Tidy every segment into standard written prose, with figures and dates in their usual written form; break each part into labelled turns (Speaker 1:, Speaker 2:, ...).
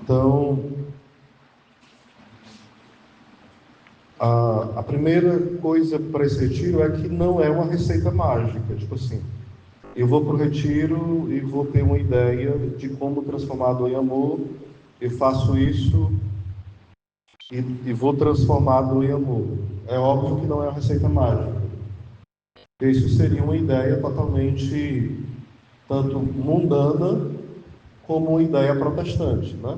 Speaker 1: Então, a primeira coisa para esse retiro é que não é uma receita mágica. Tipo assim, eu vou para o retiro e vou ter uma ideia de como transformar a dor em amor, eu faço isso e vou transformar a dor em amor. É óbvio que não é uma receita mágica. Isso seria uma ideia totalmente, tanto mundana, como uma ideia protestante, né?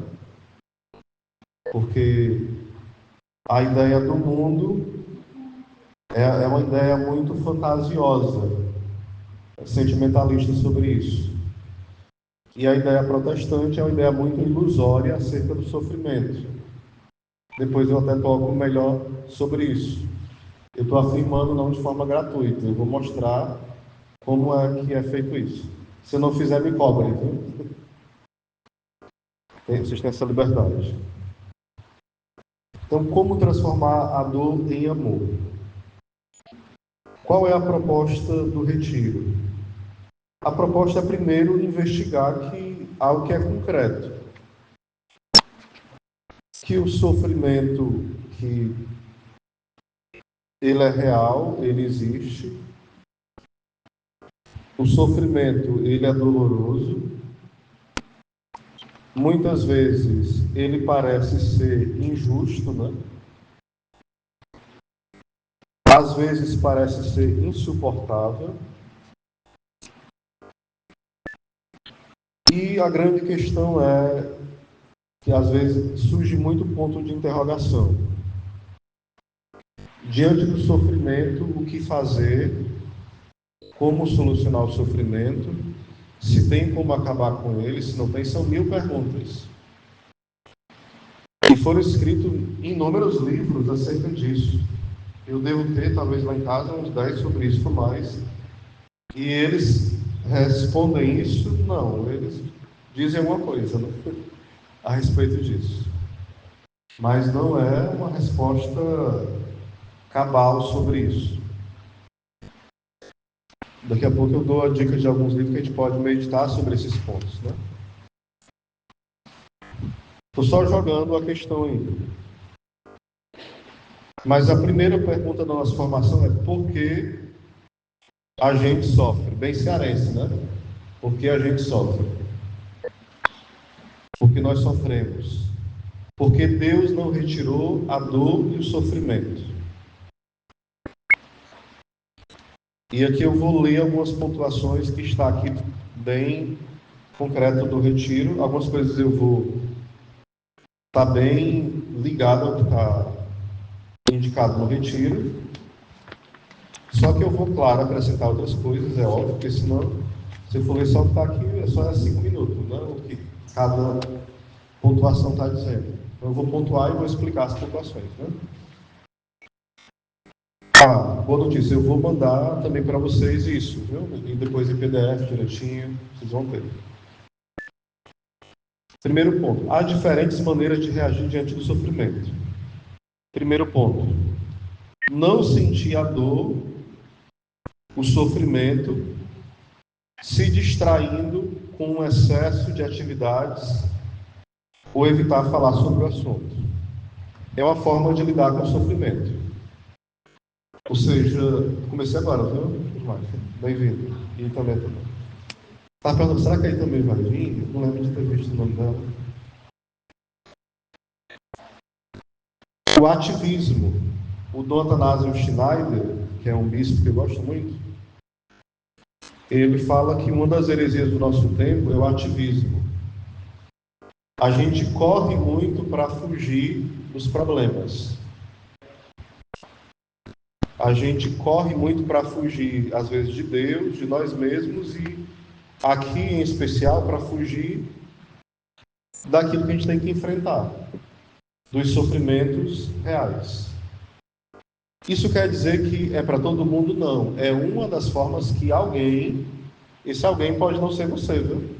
Speaker 1: Porque a ideia do mundo é uma ideia muito fantasiosa, sentimentalista sobre isso. E a ideia protestante é uma ideia muito ilusória acerca do sofrimento. Depois eu até toco melhor sobre isso. Eu estou afirmando não de forma gratuita, eu vou mostrar como é que é feito isso. Se eu não fizer, me cobrem, viu? Vocês têm essa liberdade. Então, como transformar a dor em amor? Qual é a proposta do retiro? A proposta é primeiro investigar que algo que é concreto, que o sofrimento, que ele é real, ele existe. O sofrimento, ele é doloroso. Muitas vezes ele parece ser injusto, né? Às vezes parece ser insuportável. E a grande questão é que às vezes surge muito ponto de interrogação. Diante do sofrimento, o que fazer? Como solucionar o sofrimento? Se tem como acabar com ele, se não tem, são 1000 perguntas. E foram escritos inúmeros livros acerca disso. Eu devo ter, talvez lá em casa, uns 10 sobre isso ou mais. E eles respondem isso? Não, eles dizem alguma coisa, né, a respeito disso. Mas não é uma resposta cabal sobre isso. Daqui a pouco eu dou a dica de alguns livros que a gente pode meditar sobre esses pontos, né? Estou só jogando a questão ainda. Mas a primeira pergunta da nossa formação é: por que a gente sofre? Bem cearense, né? Por que a gente sofre? Porque nós sofremos. Porque Deus não retirou a dor e o sofrimento. E aqui eu vou ler algumas pontuações que está aqui bem concreto do retiro. Algumas coisas eu vou estar bem ligado ao que está indicado no retiro. Só que eu vou, claro, acrescentar outras coisas, é óbvio, porque senão, se eu for ler só o que está aqui, é só 5 minutos, né? O que cada pontuação está dizendo. Então eu vou pontuar e vou explicar as pontuações, né? Boa notícia, eu vou mandar também para vocês isso, viu? E depois em PDF direitinho, vocês vão ter. Primeiro ponto, há diferentes maneiras de reagir diante do sofrimento. Primeiro ponto, não sentir a dor, o sofrimento, se distraindo com um excesso de atividades ou evitar falar sobre o assunto. É uma forma de lidar com o sofrimento. Ou seja, comecei agora, viu? Bem-vindo. E também. Estava perguntando, será que aí também vai vir? Não lembro de ter visto o nome dela. O ativismo. O Dom Atanásio Schneider, que é um bispo que eu gosto muito, ele fala que uma das heresias do nosso tempo é o ativismo. A gente corre muito para fugir dos problemas. A gente corre muito para fugir, às vezes, de Deus, de nós mesmos e, aqui em especial, para fugir daquilo que a gente tem que enfrentar, dos sofrimentos reais. Isso quer dizer que é para todo mundo? Não. É uma das formas que alguém, esse alguém pode não ser você, viu?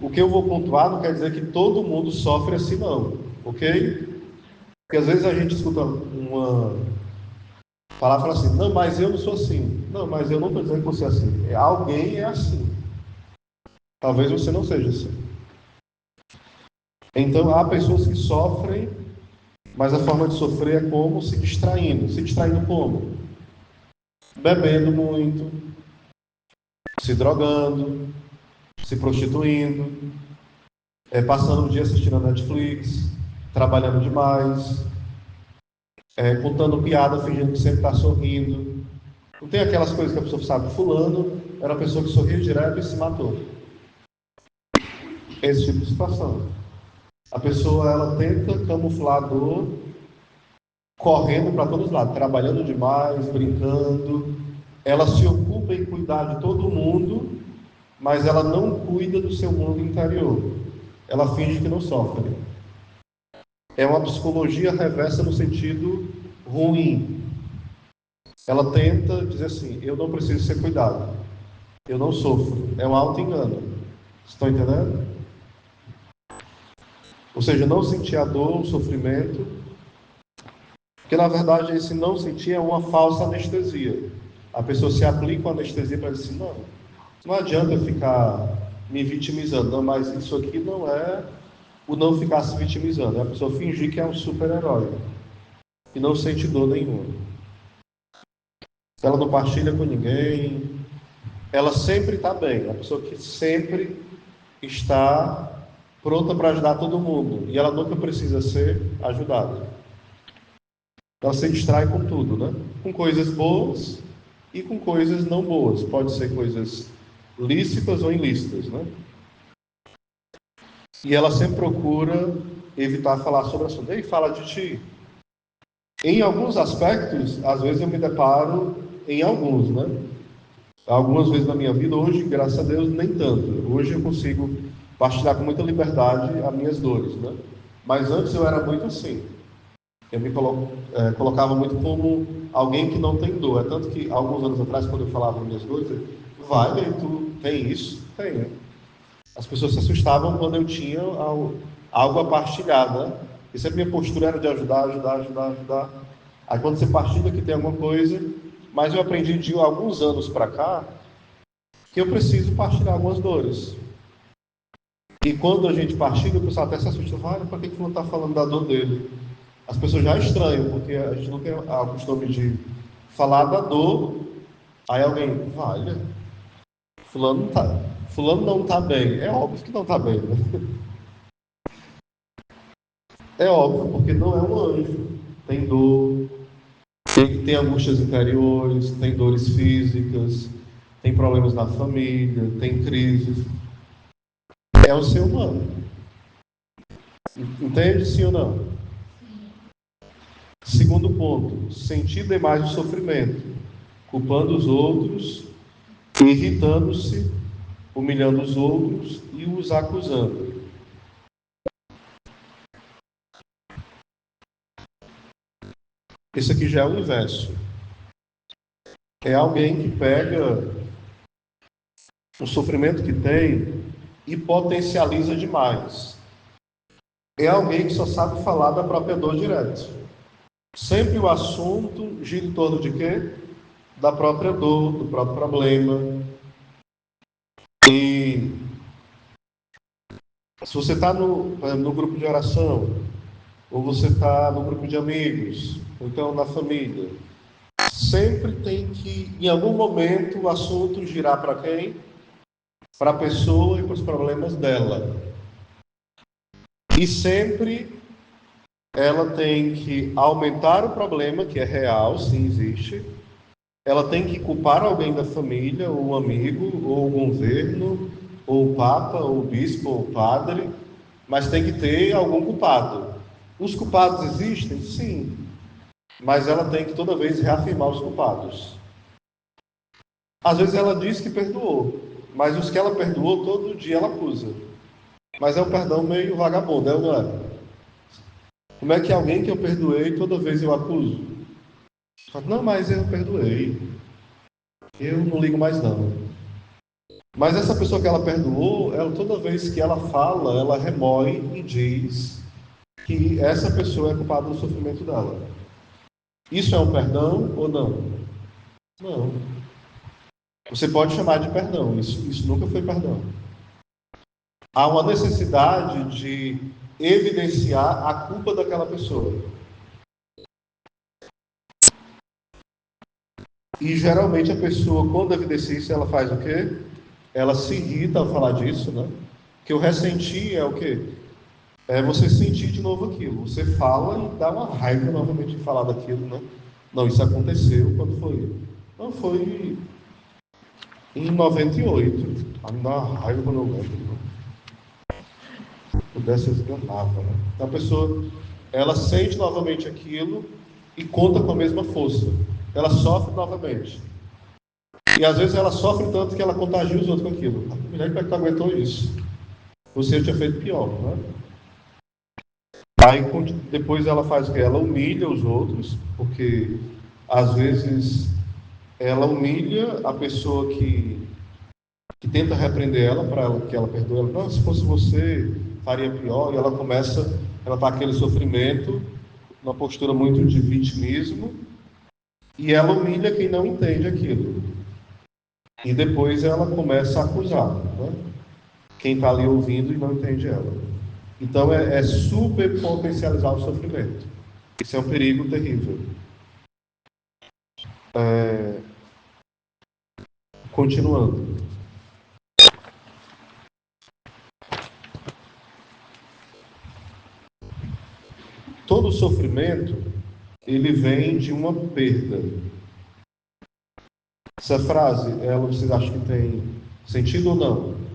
Speaker 1: O que eu vou pontuar não quer dizer que todo mundo sofre assim, não. Ok? Porque às vezes a gente escuta uma palavra assim: não, mas eu não sou assim. Não, mas eu não estou dizendo que você é assim. Alguém é assim. Talvez você não seja assim. Então, há pessoas que sofrem, mas a forma de sofrer é como? Se distraindo. Se distraindo como? Bebendo muito, se drogando, se prostituindo, passando o dia assistindo a Netflix, trabalhando demais, contando piada, fingindo que sempre está sorrindo. Não tem aquelas coisas que a pessoa sabe, fulano era uma pessoa que sorria direto e se matou. Esse tipo de situação. A pessoa, ela tenta camuflar a dor correndo para todos os lados, trabalhando demais, brincando. Ela se ocupa em cuidar de todo mundo, mas ela não cuida do seu mundo interior. Ela finge que não sofre. É uma psicologia reversa no sentido ruim. Ela tenta dizer assim, eu não preciso ser cuidado, eu não sofro. É um auto-engano. Estão entendendo? Ou seja, não sentir a dor, o sofrimento, porque na verdade esse não sentir é uma falsa anestesia. A pessoa se aplica uma anestesia para dizer assim, não adianta eu ficar me vitimizando, não, mas isso aqui não é o não ficar se vitimizando, é a pessoa fingir que é um super-herói e não sente dor nenhuma. Ela não partilha com ninguém, ela sempre está bem, a pessoa que sempre está pronta para ajudar todo mundo e ela nunca precisa ser ajudada. Ela se distrai com tudo, né? Com coisas boas e com coisas não boas. Pode ser coisas lícitas ou ilícitas, né? E ela sempre procura evitar falar sobre o assunto. E fala de ti. Em alguns aspectos, às vezes eu me deparo em alguns, né? Algumas vezes na minha vida, hoje, graças a Deus, nem tanto. Hoje eu consigo partilhar com muita liberdade as minhas dores, né? Mas antes eu era muito assim. Eu me colocava muito como alguém que não tem dor. É tanto que, alguns anos atrás, quando eu falava minhas dores, Wagner, tu tem isso? Tem, né? As pessoas se assustavam quando eu tinha algo a partilhar, né? E sempre minha postura era de ajudar. Aí quando você partilha que tem alguma coisa, mas eu aprendi de alguns anos para cá que eu preciso partilhar algumas dores. E quando a gente partilha, o pessoal até se assusta, vai, para que não está falando da dor dele? As pessoas já estranham, porque a gente não tem o costume de falar da dor, aí alguém, olha, fulano não está bem. É óbvio que não está bem, né? É óbvio, porque não é um anjo. Tem dor, tem angústias interiores, tem dores físicas, tem problemas na família, tem crises. É o ser humano. Entende, sim ou não? Segundo ponto, sentir demais o sofrimento, culpando os outros, irritando-se, humilhando os outros e os acusando. Isso aqui já é o inverso. É alguém que pega o sofrimento que tem e potencializa demais. É alguém que só sabe falar da própria dor direto. Sempre o assunto gira em torno de quê? Da própria dor, do próprio problema. E se você está no grupo de oração, ou você está no grupo de amigos, ou então na família, sempre tem que, em algum momento, o assunto girar para quem? Para a pessoa e para os problemas dela. E sempre ela tem que aumentar o problema, que é real, sim existe. Ela tem que culpar alguém da família, ou um amigo, ou o governo, ou o papa, ou o bispo, ou o padre, mas tem que ter algum culpado. Os culpados existem? Sim, mas ela tem que toda vez reafirmar os culpados. Às vezes ela diz que perdoou, mas os que ela perdoou, todo dia ela acusa. Mas é um perdão meio vagabundo, não é? Como é que alguém que eu perdoei, toda vez eu acuso? Fala, não, mas eu perdoei. Eu não ligo mais não. Mas essa pessoa que ela perdoou, ela, toda vez que ela fala, ela remói e diz que essa pessoa é culpada do sofrimento dela. Isso é um perdão ou não? Não. Você pode chamar de perdão, isso nunca foi perdão. Há uma necessidade de evidenciar a culpa daquela pessoa. E geralmente a pessoa, quando evidencia isso, ela faz o quê? Ela se irrita ao falar disso, né? Que o ressentir é o quê? É você sentir de novo aquilo. Você fala e dá uma raiva novamente de falar daquilo, né? Não, isso aconteceu quando foi? Não, foi em 98. A me dá uma raiva quando eu lembro. Pudesse esganava, né? Então a pessoa, ela sente novamente aquilo e conta com a mesma força. Ela sofre novamente. E às vezes ela sofre tanto que ela contagia os outros com aquilo. A mulher que aguentou isso. Você tinha feito pior, né? Aí depois ela faz o quê? Ela humilha os outros, porque às vezes ela humilha a pessoa que tenta repreender ela para que ela perdoe. Ela, não, se fosse você, faria pior. E ela começa, ela está aquele sofrimento, uma postura muito de vitimismo, e ela humilha quem não entende aquilo. E depois ela começa a acusar, né? Quem está ali ouvindo e não entende ela. Então é super potencializar o sofrimento. Isso é um perigo terrível. Continuando. Todo sofrimento, ele vem de uma perda. Essa frase, ela, vocês acham que tem sentido ou não?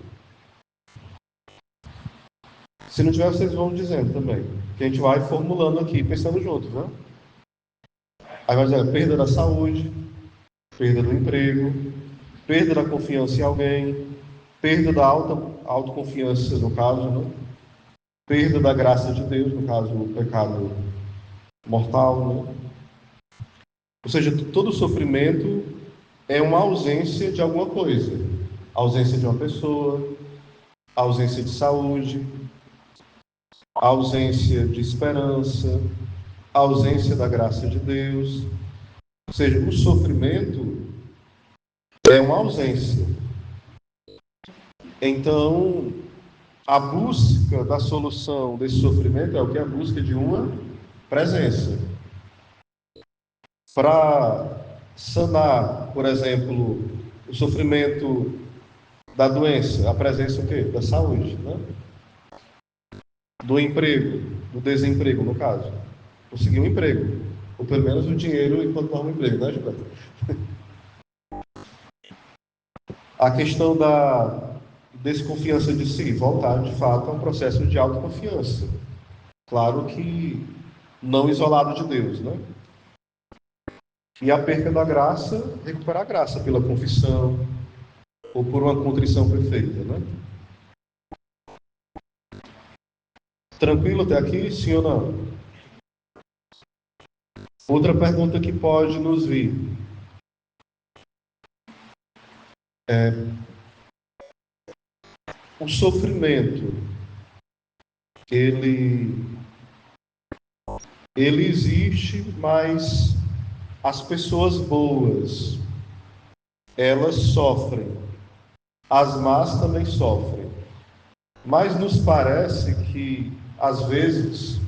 Speaker 1: Se não tiver, vocês vão dizendo também. Que a gente vai formulando aqui, pensando juntos, né? Aí vai dizer, perda da saúde, perda do emprego, perda da confiança em alguém, perda da autoconfiança, no caso, né? Perda da graça de Deus, no caso, o pecado mortal, né? Ou seja, todo sofrimento é uma ausência de alguma coisa. Ausência de uma pessoa, ausência de saúde, ausência de esperança, ausência da graça de Deus. Ou seja, o sofrimento é uma ausência. Então, a busca da solução desse sofrimento é o que? A busca de uma presença. Para sanar, por exemplo, o sofrimento da doença, a presença o quê? Da saúde, né? Do emprego, do desemprego, no caso. Conseguir um emprego, ou pelo menos o dinheiro enquanto não arruma um emprego, né, Gilberto? A questão da desconfiança de si, voltar de fato a um processo de autoconfiança. Claro que não isolado de Deus, né? E a perca da graça, recuperar a graça pela confissão ou por uma contrição perfeita, né? Tranquilo até aqui, sim ou não? Outra pergunta que pode nos vir é: o sofrimento, ele existe, mas as pessoas boas, elas sofrem. As más também sofrem. Mas nos parece que, às vezes,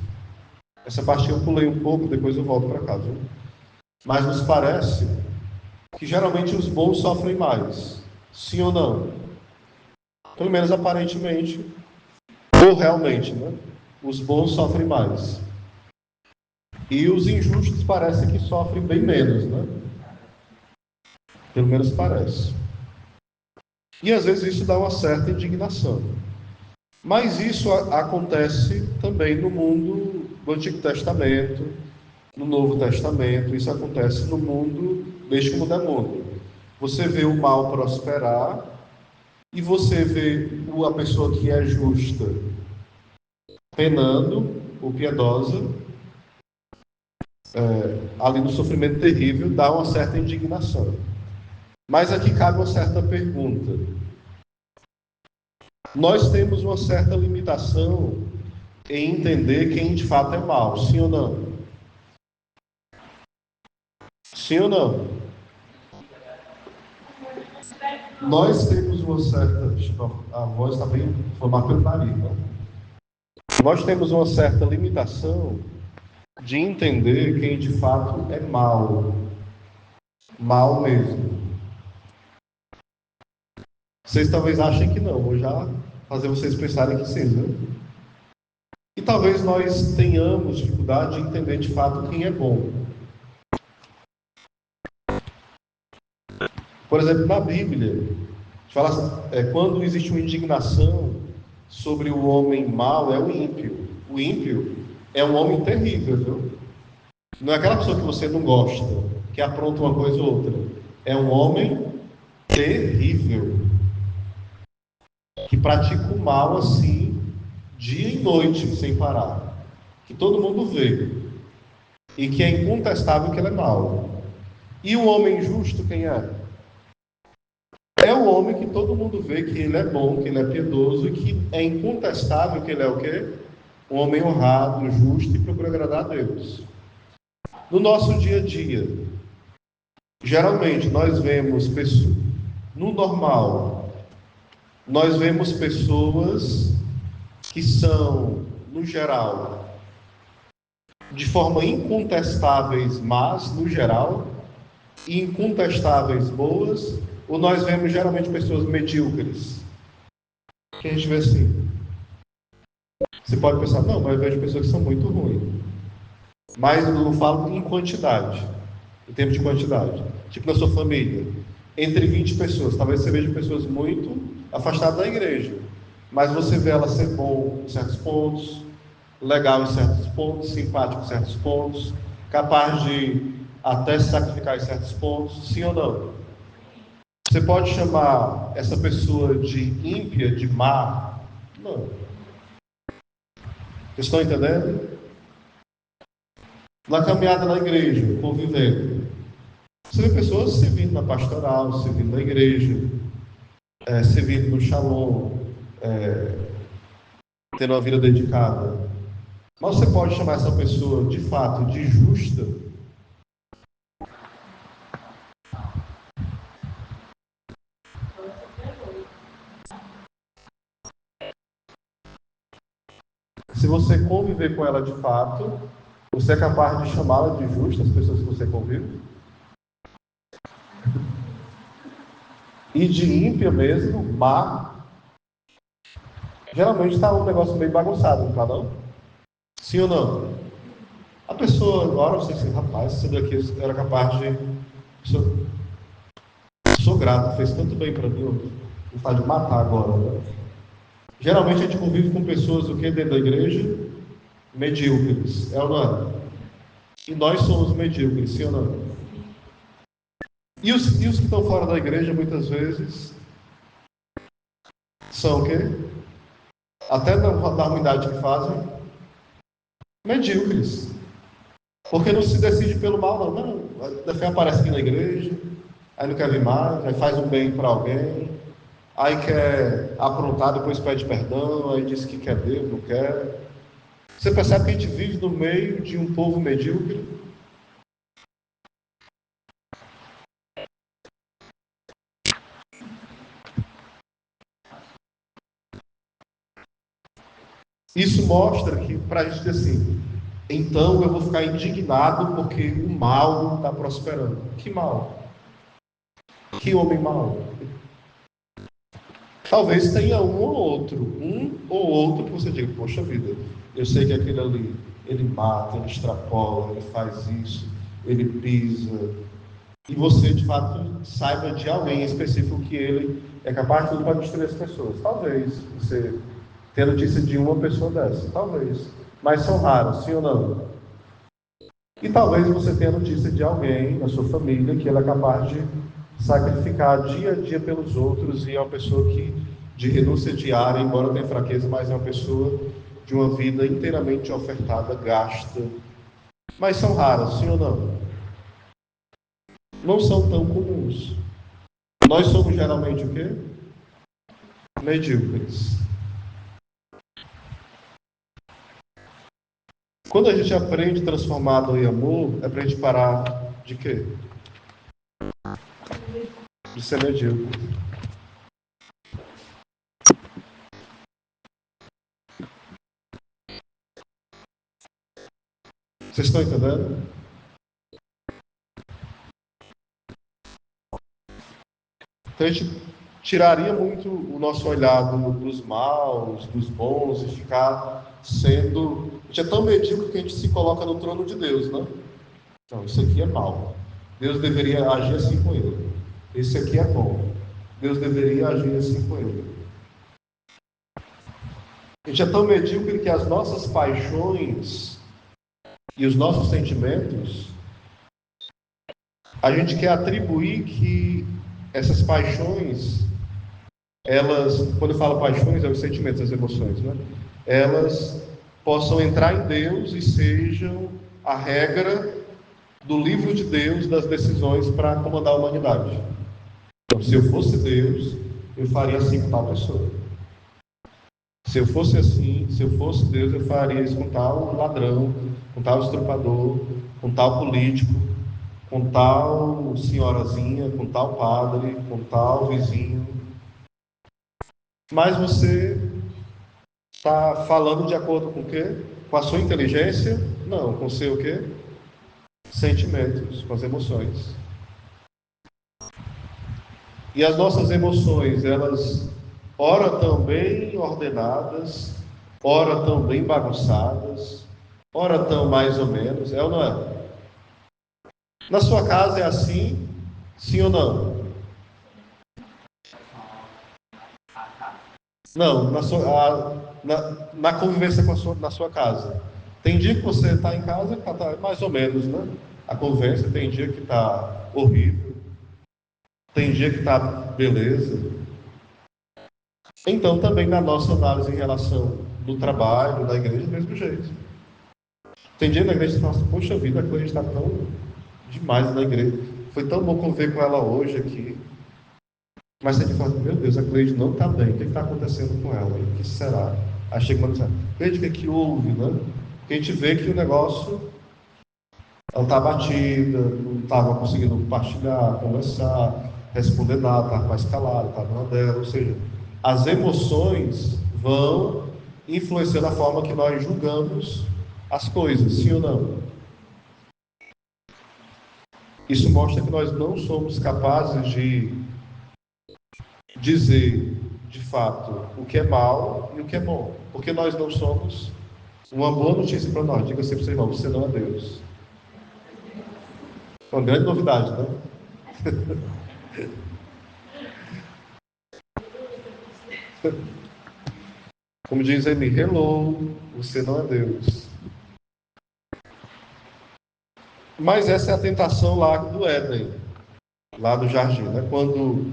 Speaker 1: essa parte eu pulei um pouco, depois eu volto para casa. Mas nos parece que geralmente os bons sofrem mais. Sim ou não? Pelo menos aparentemente, ou realmente, né? Os bons sofrem mais. E os injustos parece que sofrem bem menos, né? Pelo menos parece. E às vezes isso dá uma certa indignação. Mas isso acontece também no mundo do Antigo Testamento, no Novo Testamento. Isso acontece no mundo, desde que o mundo é mundo. Você vê o mal prosperar e você vê a pessoa que é justa penando, ou piedosa, ali no sofrimento terrível, dá uma certa indignação. Mas aqui cabe uma certa pergunta. Nós temos uma certa limitação em entender quem de fato é mal, sim ou não? Sim ou não? Nós temos uma certa... A voz está bem formada pelo nariz, não? Nós temos uma certa limitação de entender quem de fato é mal, mal mesmo. Vocês talvez achem que não, vou já fazer vocês pensarem que sim, né? E talvez nós tenhamos dificuldade de entender de fato quem é bom. Por exemplo, na Bíblia, fala, quando existe uma indignação sobre o homem mau, é o ímpio. O ímpio é um homem terrível, viu? Não é aquela pessoa que você não gosta, que apronta uma coisa ou outra. É um homem terrível, que pratica o mal assim, dia e noite, sem parar. Que todo mundo vê. E que é incontestável que ele é mau. E o homem justo, quem é? É o homem que todo mundo vê que ele é bom, que ele é piedoso e que é incontestável que ele é o quê? Um homem honrado, justo e procura agradar a Deus. No nosso dia a dia, geralmente nós vemos pessoas, no normal, nós vemos pessoas que são, no geral, de forma incontestáveis más, no geral, e incontestáveis boas, ou nós vemos geralmente pessoas medíocres? Que a gente vê assim. Você pode pensar, não, mas eu vejo pessoas que são muito ruins. Mas eu não falo em quantidade, em termos de quantidade. Tipo na sua família, entre 20 pessoas, talvez você veja pessoas muito afastadas da igreja, mas você vê ela ser bom em certos pontos, legal em certos pontos, simpático em certos pontos, capaz de até se sacrificar em certos pontos, sim ou não? Você pode chamar essa pessoa de ímpia, de má? Não. Vocês estão entendendo? Na caminhada na igreja, convivendo, você vê pessoas servindo na pastoral, servindo na igreja, servindo no shalom, tendo uma vida dedicada. Mas você pode chamar essa pessoa de fato de justa? Se você conviver com ela de fato, você é capaz de chamá-la de justa, as pessoas que você convive? E de ímpia mesmo, má? Geralmente está um negócio meio bagunçado, não está não? Sim ou não? A pessoa agora, você assim, rapaz, isso daqui eu era capaz de... Sou grato, fez tanto bem para mim, vontade de matar agora, né? Geralmente a gente convive com pessoas, o que dentro da igreja? Medíocres, é ou não é? E nós somos medíocres, sim ou não? E os que estão fora da igreja, muitas vezes, são o quê? Até na ruindade que fazem, medíocres. Porque não se decide pelo mal, não. Não, da fé aparece aqui na igreja, aí não quer vir mais, aí faz um bem para alguém, aí quer aprontar, depois pede perdão, aí diz que quer Deus, não quer. Você percebe que a gente vive no meio de um povo medíocre? Isso mostra que, para a gente dizer assim, então eu vou ficar indignado porque o mal está prosperando. Que mal? Que homem mau? Talvez tenha um ou outro que você diga, poxa vida, eu sei que aquele ali, ele mata, ele extrapola, ele faz isso, ele pisa. E você, de fato, saiba de alguém específico que ele é capaz de tudo para destruir as pessoas. Talvez você tenha notícia de uma pessoa dessa, talvez. Mas são raros, sim ou não? E talvez você tenha notícia de alguém na sua família que ela é capaz de sacrificar dia a dia pelos outros e é uma pessoa que, de renúncia diária, embora tenha fraqueza, mas é uma pessoa de uma vida inteiramente ofertada, gasta. Mas são raras, sim ou não? Não são tão comuns. Nós somos geralmente o quê? Medíocres. Quando a gente aprende a transformar dor em amor, é para a gente parar de quê? De ser medíocre. Vocês estão entendendo? Então a gente tiraria muito o nosso olhar dos maus, dos bons, e ficar sendo... A gente é tão medíocre que a gente se coloca no trono de Deus, né? Não, isso aqui é mal. Deus deveria agir assim com ele. Esse aqui é bom. Deus deveria agir assim com ele. A gente é tão medíocre que as nossas paixões e os nossos sentimentos, a gente quer atribuir que essas paixões, elas, quando eu falo paixões, é os sentimentos, as emoções, né? Elas possam entrar em Deus e sejam a regra do livro de Deus das decisões para comandar a humanidade. Então, se eu fosse Deus, eu faria assim com tal pessoa. Se eu fosse assim, se eu fosse Deus, eu faria isso com tal ladrão, com tal estrupador, com tal político, com tal senhorazinha, com tal padre, com tal vizinho. Mas você está falando de acordo com o quê? Com a sua inteligência? Não, com o seu o quê? Sentimentos, com as emoções. E as nossas emoções, elas ora estão bem ordenadas, ora estão bem bagunçadas, ora estão mais ou menos, é ou não é? Na sua casa é assim, sim ou não? Não, na convivência na sua casa. Tem dia que você está em casa que está mais ou menos, né? A convivência, tem dia que está horrível, tem dia que está beleza. Então, também na nossa análise em relação do trabalho, da igreja, do mesmo jeito. Tem dia na igreja que você fala assim, poxa vida, a coisa está tão demais na igreja. Foi tão bom conviver com ela hoje aqui. Mas você fala, meu Deus, a Cleide não está bem, o que está acontecendo com ela? O que será? Aí chega uma dizer, Cleide, o que houve, né? Porque a gente vê que o negócio, ela está abatida, não estava conseguindo compartilhar, conversar, responder nada, estava mais calada, estava na dela, ou seja, as emoções vão influenciando a forma que nós julgamos as coisas, sim ou não? Isso mostra que nós não somos capazes de dizer, de fato, o que é mal e o que é bom. Porque nós não somos... Uma boa notícia para nós, diga sempre para o seu irmão, você não é Deus. Uma grande novidade, né? Como diz ele, hello, você não é Deus. Mas essa é a tentação lá do Éden, lá do jardim, né? Quando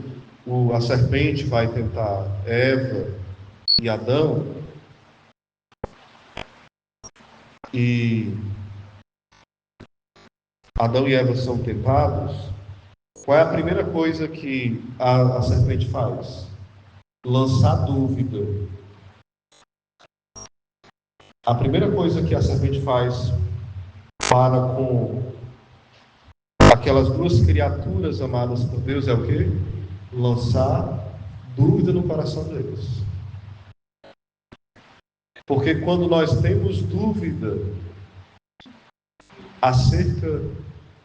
Speaker 1: a serpente vai tentar Eva e Adão, e Adão e Eva são tentados, qual é a primeira coisa que a serpente faz? Lançar dúvida. A primeira coisa que a serpente faz para com aquelas duas criaturas amadas por Deus é o quê? Lançar dúvida no coração deles. Porque quando nós temos dúvida acerca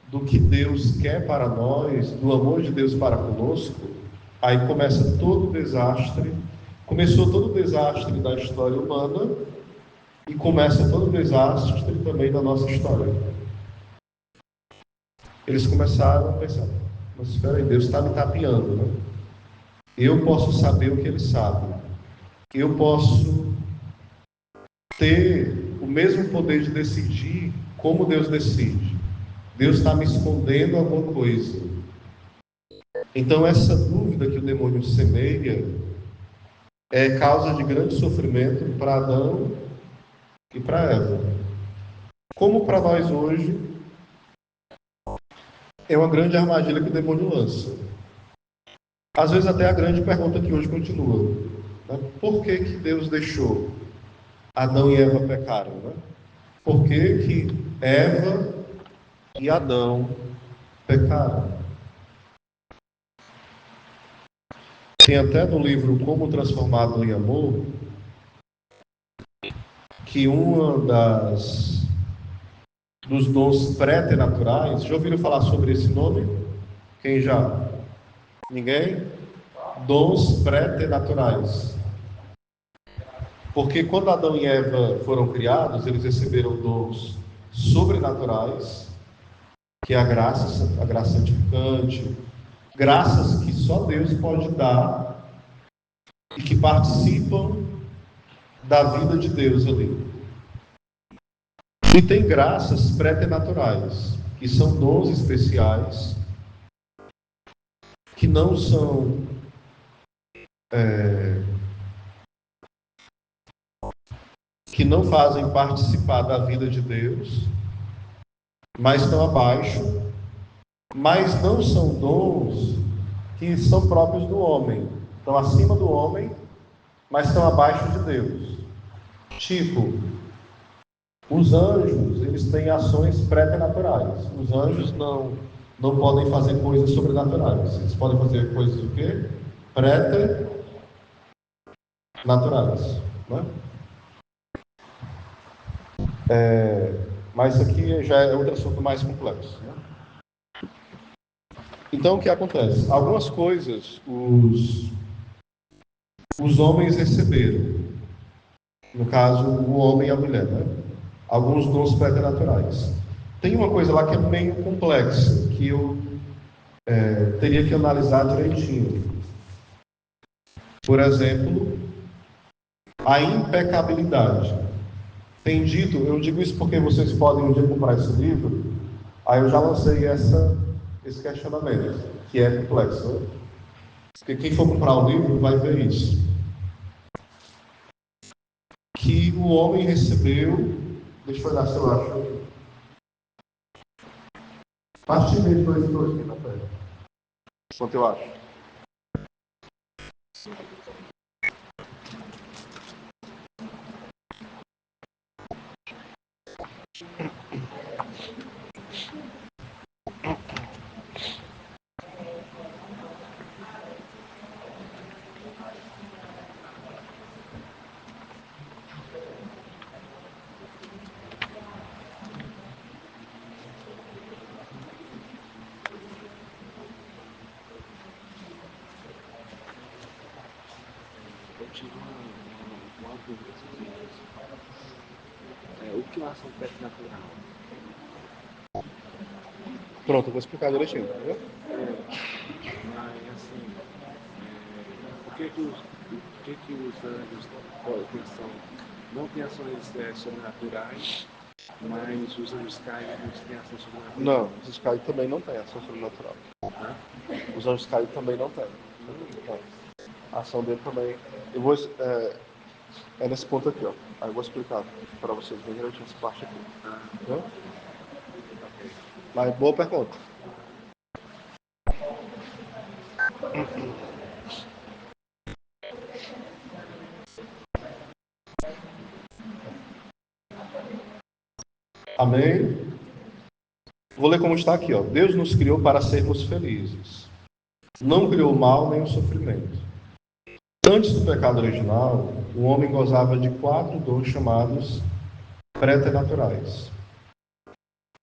Speaker 1: do que Deus quer para nós, do amor de Deus para conosco, aí começa todo o desastre. Começou todo o desastre da história humana e começa todo o desastre também da nossa história. Eles começaram a pensar, mas espera aí, Deus está me tapeando, né? Eu posso saber o que Ele sabe. Eu posso ter o mesmo poder de decidir como Deus decide. Deus está me escondendo alguma coisa. Então essa dúvida que o demônio semeia é causa de grande sofrimento para Adão e para Eva. Como para nós hoje, é uma grande armadilha que o demônio lança. Às vezes até a grande pergunta que hoje continua, né? Por que que Deus deixou Adão e Eva pecarem, né? Por que que Eva e Adão pecaram? Tem até no livro Como Transformado em Amor, que uma das dos dons préternaturais. Já ouviram falar sobre esse nome? Quem já? Ninguém? Dons préternaturais. Porque quando Adão e Eva foram criados, eles receberam dons sobrenaturais, que é a graça santificante, graças que só Deus pode dar e que participam da vida de Deus ali. E tem graças preternaturais, que são dons especiais, que não são que não fazem participar da vida de Deus, mas estão abaixo, mas não são dons que são próprios do homem, estão acima do homem, mas estão abaixo de Deus. Tipo, os anjos, eles têm ações preternaturais. Os anjos não podem fazer coisas sobrenaturais. Eles podem fazer coisas o quê? Preternaturais, né? Mas isso aqui já é outro assunto mais complexo, né? Então, o que acontece? Algumas coisas os homens receberam. No caso, o homem e a mulher, né? Alguns dons preternaturais. Tem uma coisa lá que é meio complexa, que eu teria que analisar direitinho. Por exemplo, a impecabilidade. Tem dito, eu digo isso porque vocês podem um dia comprar esse livro, aí eu já lancei esse questionamento, que é complexo, né? Porque quem for comprar o livro vai ver isso. Que o homem recebeu, deixa eu olhar se eu acho, parte de 2 e 2 aqui na tela. Quanto eu acho?
Speaker 2: O que é uma ação preternatural?
Speaker 1: Pronto, eu vou explicar direitinho, tá vendo?
Speaker 2: Mas assim, por que os anjos não têm ações sobrenaturais, mas os anjos caídos têm ação sobrenatural?
Speaker 1: Não, os anjos caídos também não têm ação sobrenatural. Os anjos caídos também não têm. A ação dele também. Eu vou. É nesse ponto aqui, ó. Aí eu vou explicar para vocês bem direitinho essa parte aqui. Entendeu? Mas boa pergunta. Amém? Vou ler como está aqui, ó. Deus nos criou para sermos felizes. Não criou o mal nem o sofrimento. Antes do pecado original, o homem gozava de 4 dons chamados preternaturais.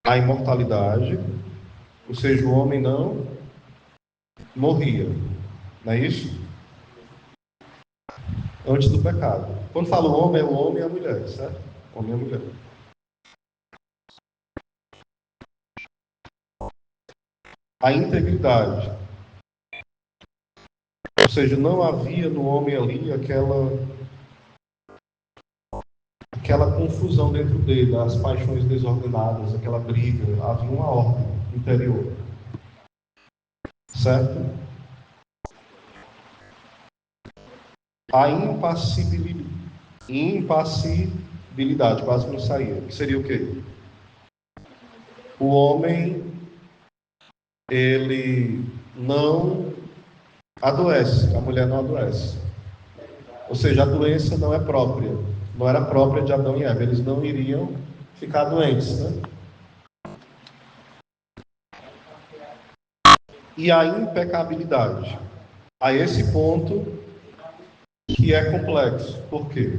Speaker 1: A imortalidade, ou seja, o homem não morria. Não é isso? Antes do pecado. Quando fala homem, é o homem e a mulher, certo? Homem e a mulher. A integridade. Ou seja, não havia no homem ali aquela confusão dentro dele, as paixões desordenadas, aquela briga. Havia uma ordem interior. Certo? A impassibilidade, quase não saía. Que seria o quê? O homem, ele não adoece, a mulher não adoece. Ou seja, a doença não é própria, não era própria de Adão e Eva, eles não iriam ficar doentes, né? E a impecabilidade, a esse ponto que é complexo. Por quê?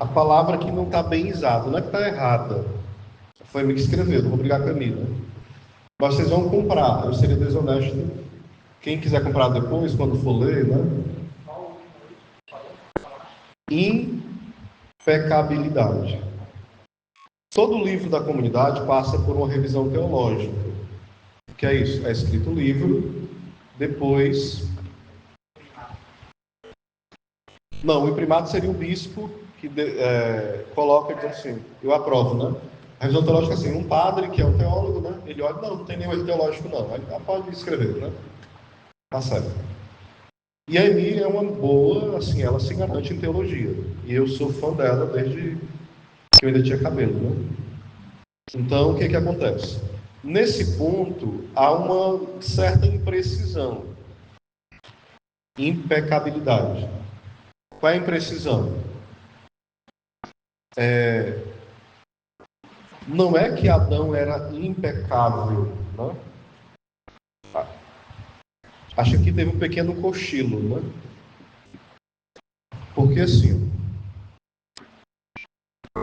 Speaker 1: A palavra que não está bem usada, não é que está errada, Foi mim que escreveu, não vou brigar com a Emília. Mas vocês vão comprar, eu seria desonesto. Quem quiser comprar depois, quando for ler, né? Impecabilidade. Todo livro da comunidade passa por uma revisão teológica. O que é isso? É escrito o livro, depois... Não, o imprimato seria o bispo que coloca e diz assim, eu aprovo, né? A revisão teológica é assim, um padre que é um teólogo, né? Ele olha, não tem nenhum erro teológico não, aí pode escrever, né? Tá certo. E a Emi é uma boa, assim, ela se garante em teologia. E eu sou fã dela desde que eu ainda tinha cabelo, né? Então, o que acontece? Nesse ponto, há uma certa imprecisão, impecabilidade. Qual é a imprecisão? Não é que Adão era impecável, né? Acho que teve um pequeno cochilo, né? Porque assim,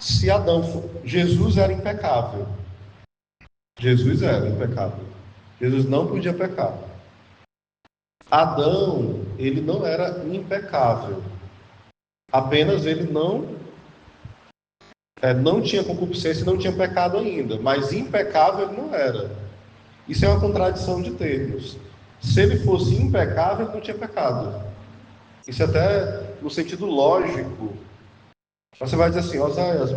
Speaker 1: se Adão, Jesus era impecável. Jesus era impecável. Jesus não podia pecar. Adão, ele não era impecável. Apenas ele não tinha concupiscência, não tinha pecado ainda. Mas impecável ele não era. Isso é uma contradição de termos. Se ele fosse impecável, ele não tinha pecado. Isso até no sentido lógico. Você vai dizer assim, Oséias,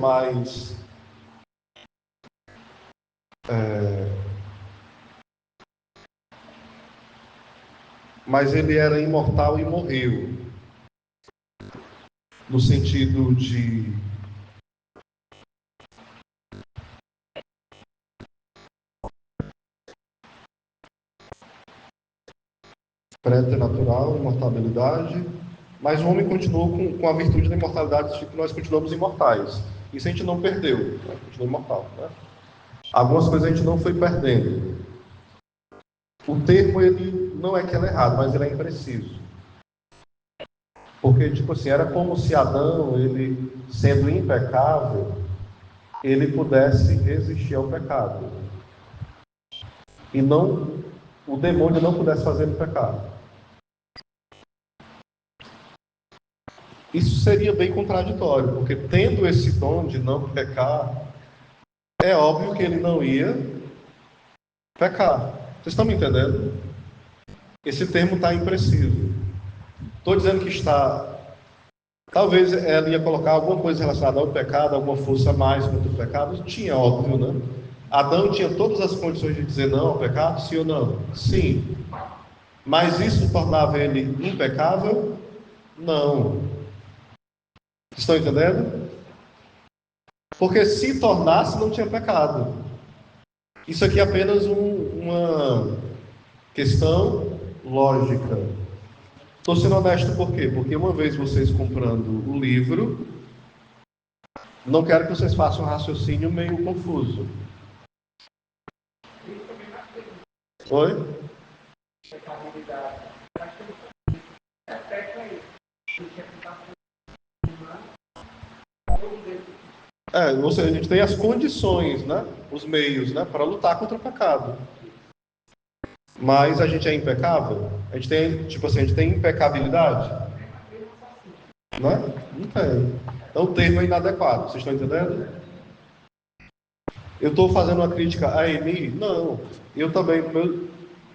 Speaker 1: mas ele era imortal e morreu. No sentido de preternatural, imortalidade, mas o homem continuou com a virtude da imortalidade, tipo, nós continuamos imortais. Isso a gente não perdeu, né? Continua imortal, né? Algumas coisas a gente não foi perdendo. O termo, ele não é que ele é errado, mas ele é impreciso. Porque, tipo assim, era como se Adão, ele sendo impecável, ele pudesse resistir ao pecado. E não, o demônio não pudesse fazer ele pecar. Isso seria bem contraditório, porque tendo esse dom de não pecar, é óbvio que ele não ia pecar. Vocês estão me entendendo? Esse termo está impreciso. Estou dizendo que está... Talvez ela ia colocar alguma coisa relacionada ao pecado, alguma força a mais contra o pecado. Tinha, óbvio, né? Adão tinha todas as condições de dizer não ao pecado, sim ou não? Sim. Mas isso tornava ele impecável? Não. Vocês estão entendendo? Porque se tornasse, não tinha pecado. Isso aqui é apenas uma questão lógica. Estou sendo honesto por quê? Porque uma vez vocês comprando o livro, não quero que vocês façam um raciocínio meio confuso. Oi? Ou seja, a gente tem as condições, né? Os meios, né? Para lutar contra o pecado. Mas a gente é impecável? A gente tem, tipo assim, a gente tem impecabilidade? Não é? Não tem. Então o termo é inadequado, vocês estão entendendo? Eu estou fazendo uma crítica a Eni? Não. Eu também,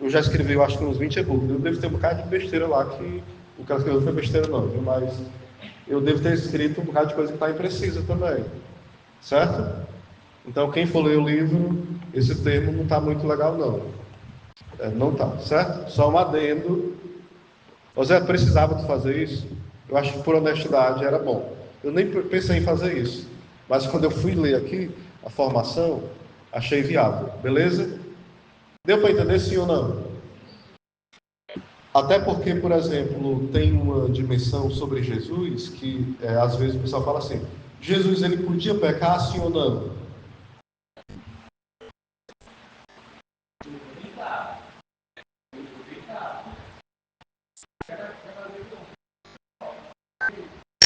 Speaker 1: eu já escrevi, eu acho que uns 20 e-books. Eu devo ter um bocado de besteira lá, que o que ela escreveu não foi besteira não, viu? Mas eu devo ter escrito um bocado de coisa que está imprecisa também. Certo? Então quem for ler o livro, esse termo não está muito legal não. Não está, certo? Só um adendo. José, precisava de fazer isso? Eu acho que por honestidade era bom. Eu nem pensei em fazer isso. Mas quando eu fui ler aqui a formação, achei viável. Beleza? Deu para entender sim ou não? Até porque, por exemplo, tem uma dimensão sobre Jesus que às vezes o pessoal fala assim: Jesus ele podia pecar sim ou não?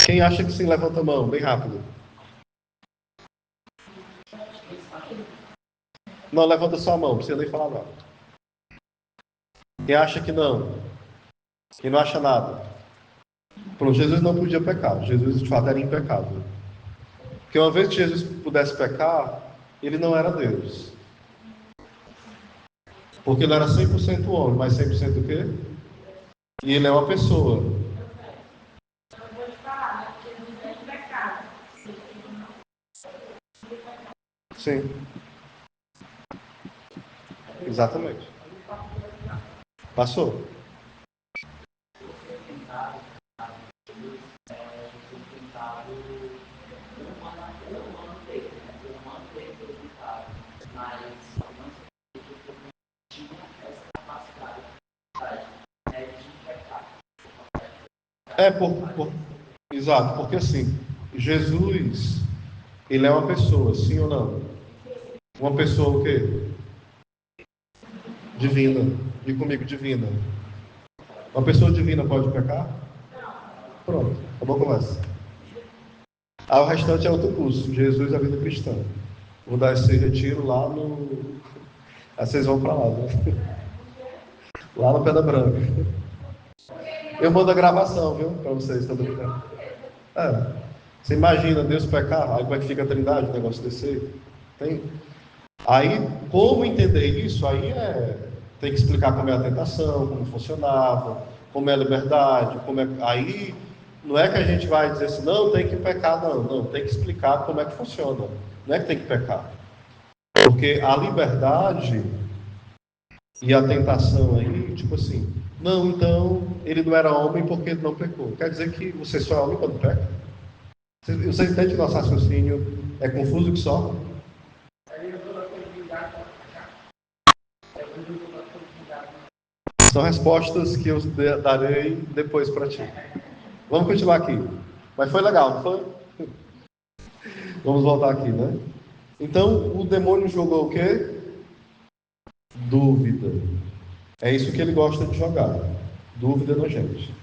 Speaker 1: Quem acha que sim, levanta a mão, bem rápido. Não, levanta sua mão, não precisa nem falar nada. Quem acha que não? Quem não acha nada? Pronto, Jesus não podia pecar. Jesus, de fato, era impecável. Porque uma vez que Jesus pudesse pecar, ele não era Deus. Porque ele era 100% homem, mas 100% o quê? E ele é uma pessoa. Sim. Exatamente. Passou. Exato, porque assim, Jesus, ele é uma pessoa, sim ou não? Uma pessoa o quê? Divina. Diga comigo, divina. Uma pessoa divina pode pecar? Pronto, acabou a conversa. O restante é outro curso, Jesus a vida cristã. Vou dar esse retiro lá no... Aí vocês vão para lá, né? Lá no Pedra Branca. Eu mando a gravação, viu? Para vocês, tá brincando? Você imagina Deus pecar, aí como é que fica a trindade, o negócio desse? Tem... Aí, como entender isso? Tem que explicar como é a tentação, como funcionava, como é a liberdade, Aí, não é que a gente vai dizer assim, não, tem que pecar, não, tem que explicar como é que funciona. Não é que tem que pecar. Porque a liberdade e a tentação aí, tipo assim, não, então, ele não era homem porque ele não pecou. Quer dizer que você só é homem quando peca? Você entende que o nosso raciocínio é confuso que só? São respostas que eu darei depois para ti. Vamos continuar aqui. Mas foi legal, não foi? Vamos voltar aqui, né? Então, o demônio jogou o quê? Dúvida. É isso que ele gosta de jogar. Dúvida na gente.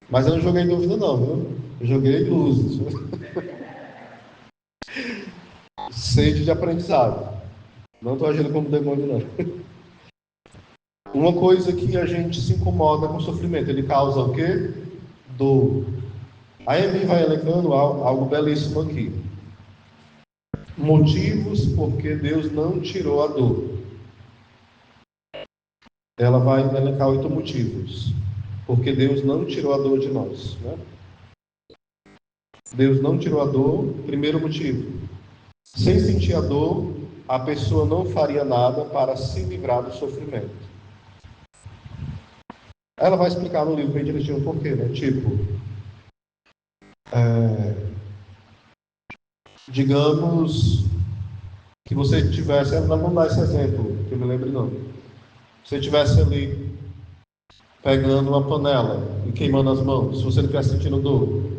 Speaker 1: Mas eu não joguei dúvida não, viu? Eu joguei luzes. Sede de aprendizado. Não estou agindo como demônio, não. Uma coisa que a gente se incomoda com o sofrimento, ele causa o quê? Dor. A Amy vai elencando algo belíssimo aqui. Motivos porque Deus não tirou a dor. Ela vai elencar 8 motivos. Porque Deus não tirou a dor de nós. Né? Deus não tirou a dor. Primeiro motivo. Sem sentir a dor, a pessoa não faria nada para se livrar do sofrimento. Ela vai explicar no livro bem direitinho o porquê, né? Tipo, digamos que você tivesse, não vamos dar esse exemplo, que eu me lembro não. Você tivesse ali pegando uma panela e queimando as mãos, se você não estiver sentindo dor,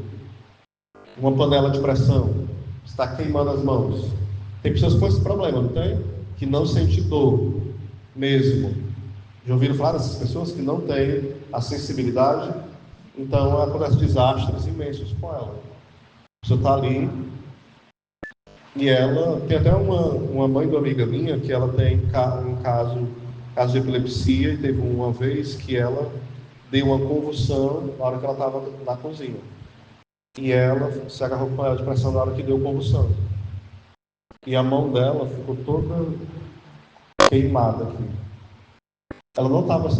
Speaker 1: uma panela de pressão, está queimando as mãos. Tem pessoas com esse problema, não tem? Que não sente dor mesmo. Já ouviram falar dessas pessoas que não têm a sensibilidade? Então acontecem desastres imensos com ela. A pessoa está ali e ela tem até uma mãe de uma amiga minha que ela tem um caso de epilepsia e teve uma vez que ela deu uma convulsão na hora que ela estava na cozinha. E ela se agarrou com ela de pressão na hora que deu convulsão. E a mão dela ficou toda queimada aqui. Ela não estava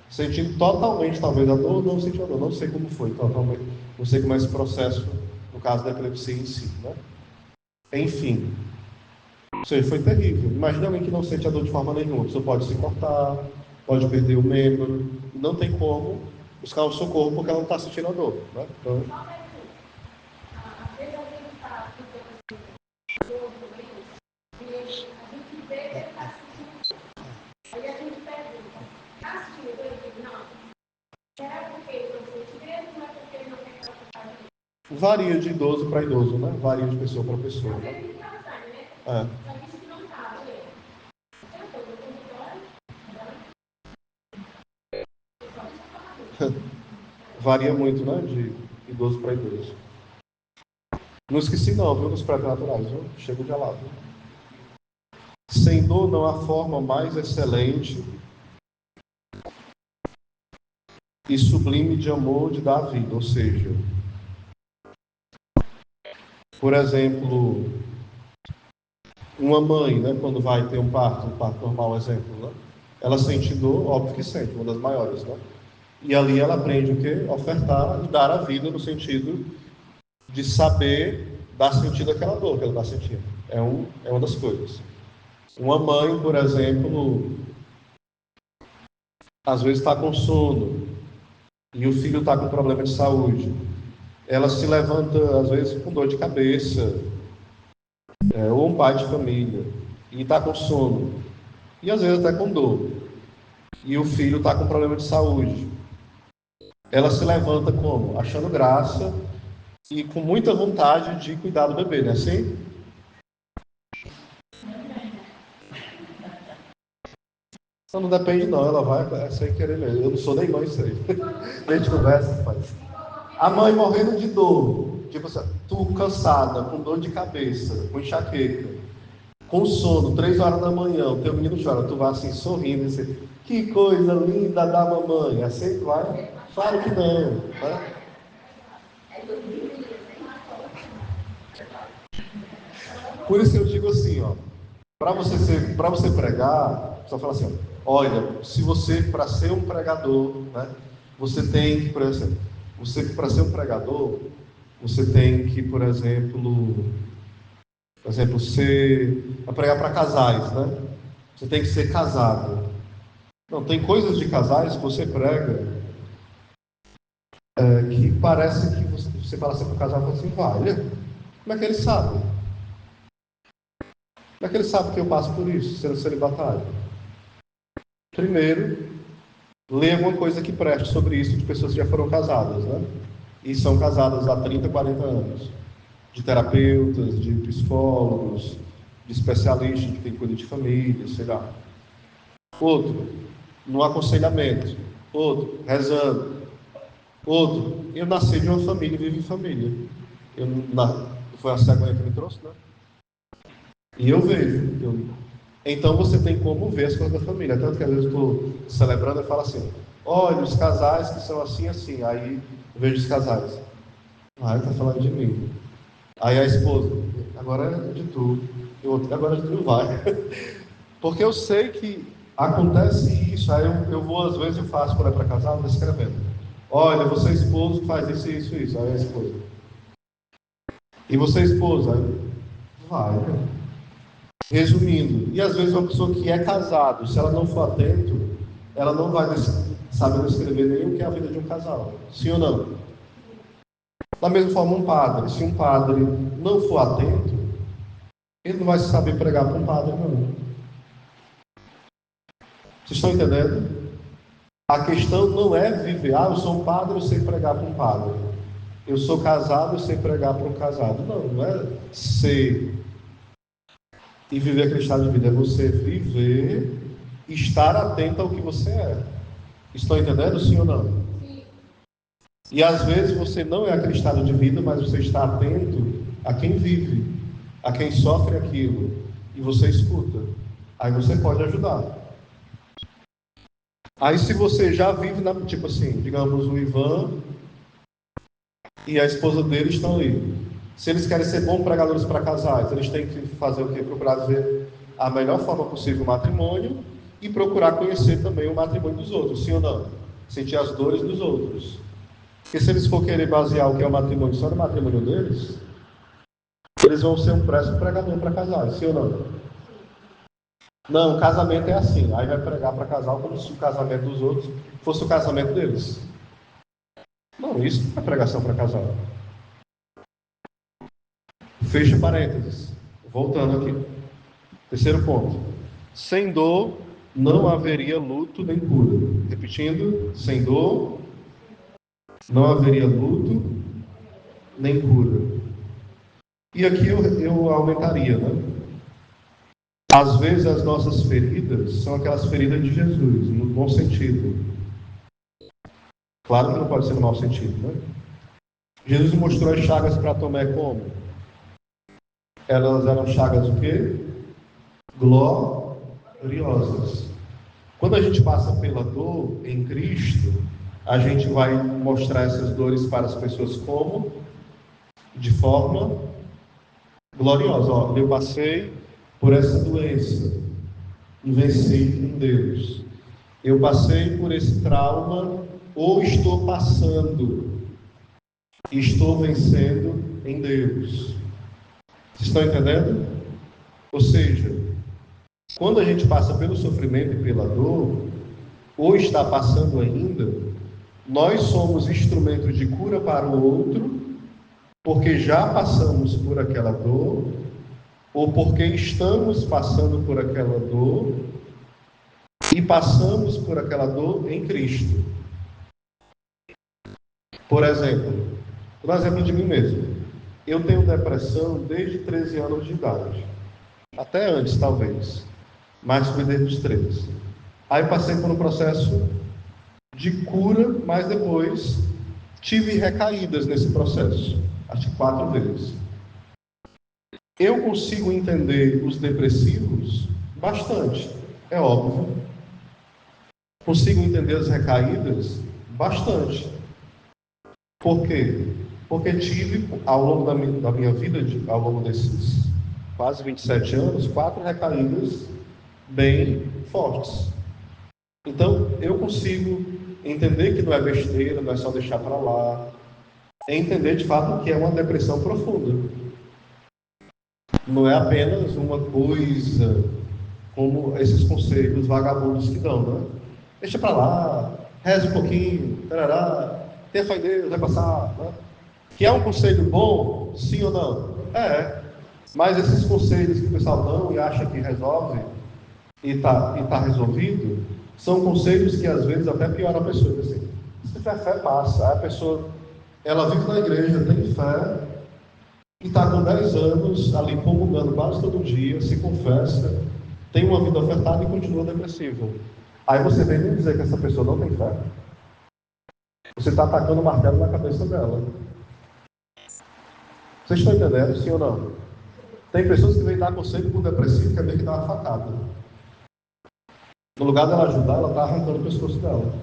Speaker 1: sentindo totalmente, talvez, a dor, não sentiu a dor, não sei como foi totalmente, não sei como é esse processo, no caso da epilepsia em si, né? Enfim, ou seja, foi terrível. Imagina alguém que não sente a dor de forma nenhuma, a pessoa pode se cortar, pode perder o membro, não tem como buscar o socorro porque ela não está sentindo a dor, né? Então, varia de idoso para idoso, né? Varia de pessoa para pessoa, né? Varia muito, né? De idoso para idoso. Não esqueci não, viu? Nos pré-naturais, viu? Chego de lado. Sem dor não há forma mais excelente e sublime de amor de dar a vida. Ou seja, por exemplo, uma mãe, né, quando vai ter um parto normal, exemplo, né, ela sente dor, óbvio que sente, uma das maiores, né? E ali ela aprende o quê? Ofertar e dar a vida no sentido de saber dar sentido àquela dor que ela está sentindo. É uma das coisas. Uma mãe, por exemplo, às vezes está com sono e o filho está com problema de saúde. Ela se levanta, às vezes, com dor de cabeça, ou um pai de família, e está com sono, e às vezes até com dor. E o filho está com problema de saúde. Ela se levanta como? Achando graça e com muita vontade de cuidar do bebê, não é assim? Então não depende não, ela vai sem querer mesmo. Eu não sou nem mãe, sei. A gente conversa, faz. A mãe morrendo de dor, tipo assim, tu cansada, com dor de cabeça, com enxaqueca, com sono, 3 horas da manhã, o teu menino chora, tu vai assim sorrindo, assim, que coisa linda da mamãe, assim tu vai? Claro que não, né? Por isso que eu digo assim, ó, para você pregar, só fala assim, ó, olha, se você, para ser um pregador, né, você tem que, por exemplo, para ser um pregador, você tem que, por exemplo, para pregar para casais, né? Você tem que ser casado. Não, tem coisas de casais que você prega que parece que você fala assim para o casal, fala assim, olha, como é que ele sabe? Como é que ele sabe que eu passo por isso, sendo celibatário? Primeiro, lê alguma coisa que preste sobre isso de pessoas que já foram casadas, né? E são casadas há 30, 40 anos. De terapeutas, de psicólogos, de especialistas que tem cuida de família, sei lá. Outro, no aconselhamento. Outro, rezando. Outro, eu nasci de uma família e vivo em família. Foi a cegonha que me trouxe, né? E eu vejo. Então você tem como ver as coisas da família. Tanto que às vezes eu estou celebrando e falo assim, olha, os casais que são assim, assim. Aí eu vejo os casais. Ah, ele está falando de mim. Aí a esposa, agora é de tu. Agora é de tu, vai. Porque eu sei que acontece isso. Aí eu vou, às vezes, eu faço quando é para casar, eu vou escrevendo. Olha, você esposo faz isso, isso, isso. Aí a esposa. E você esposa? Aí vai, né? Resumindo, e às vezes uma pessoa que é casado, se ela não for atento, ela não vai saber descrever nem o que é a vida de um casal. Sim ou não? Da mesma forma, um padre. Se um padre não for atento, ele não vai saber pregar para um padre, não. Vocês estão entendendo? A questão não é viver, eu sou um padre, eu sei pregar para um padre. Eu sou casado, eu sei pregar para um casado. Não, não é ser e viver aquele estado de vida. É você viver, estar atento ao que você é. Estão entendendo, sim ou não? Sim. E às vezes você não é aquele estado de vida, mas você está atento a quem vive, a quem sofre aquilo. E você escuta. Aí você pode ajudar. Aí se você já vive, tipo assim, digamos o Ivan e a esposa dele estão ali. Se eles querem ser bons pregadores para casais, eles têm que fazer o quê? Procurar ver a melhor forma possível o matrimônio e procurar conhecer também o matrimônio dos outros, sim ou não? Sentir as dores dos outros. Porque se eles for querer basear o que é o matrimônio só no matrimônio deles, eles vão ser um péssimo pregador para casais, sim ou não? Não, casamento é assim. Aí vai pregar para casal como se o casamento dos outros fosse o casamento deles. Não, isso não é pregação para casal. Fecha parênteses. Voltando aqui. Terceiro ponto. Sem dor não haveria luto nem cura. Repetindo, sem dor não haveria luto nem cura. E aqui eu aumentaria, né? Às vezes as nossas feridas são aquelas feridas de Jesus, no bom sentido. Claro que não pode ser no mau sentido, né? Jesus mostrou as chagas para Tomé como? Elas eram chagas o quê? gloriosas. Quando a gente passa pela dor em Cristo, a gente vai mostrar essas dores para as pessoas como? De forma gloriosa. Ó, eu passei por essa doença e venci em Deus. Eu passei por esse trauma ou estou passando e estou vencendo em Deus. Vocês estão entendendo? Ou seja, quando a gente passa pelo sofrimento e pela dor, ou está passando ainda, nós somos instrumentos de cura para o outro, porque já passamos por aquela dor, ou porque estamos passando por aquela dor, e passamos por aquela dor em Cristo. Por exemplo, vou dar um exemplo de mim mesmo. Eu tenho depressão desde 13 anos de idade. Até antes, talvez. Mas foi desde os 13. Aí passei por um processo de cura, mas depois tive recaídas nesse processo. Acho que 4 vezes. Eu consigo entender os depressivos bastante, é óbvio. Consigo entender as recaídas bastante. Por quê? Porque tive, ao longo da minha vida, ao longo desses quase 27 anos, 4 recaídas bem fortes. Então, eu consigo entender que não é besteira, não é só deixar para lá. É entender, de fato, que é uma depressão profunda. Não é apenas uma coisa como esses conselhos vagabundos que dão, né? Deixa para lá, reza um pouquinho, tarará, tenha fé em Deus, vai passar, né? Que é um conselho bom, sim ou não? É. Mas esses conselhos que o pessoal dão e acha que resolve e tá resolvido, são conselhos que às vezes até pioram a pessoa. Assim, se tiver fé, passa. Aí a pessoa, ela vive na igreja, tem fé, e está com 10 anos ali comungando quase todo dia, se confessa, tem uma vida ofertada e continua depressiva. Aí você vem me dizer que essa pessoa não tem fé. Você está atacando o martelo na cabeça dela. Vocês estão entendendo, sim ou não? Tem pessoas que vêm dar conselho por depressivo, quer ver que dá uma facada. No lugar dela ajudar, ela está arrancando o pescoço dela.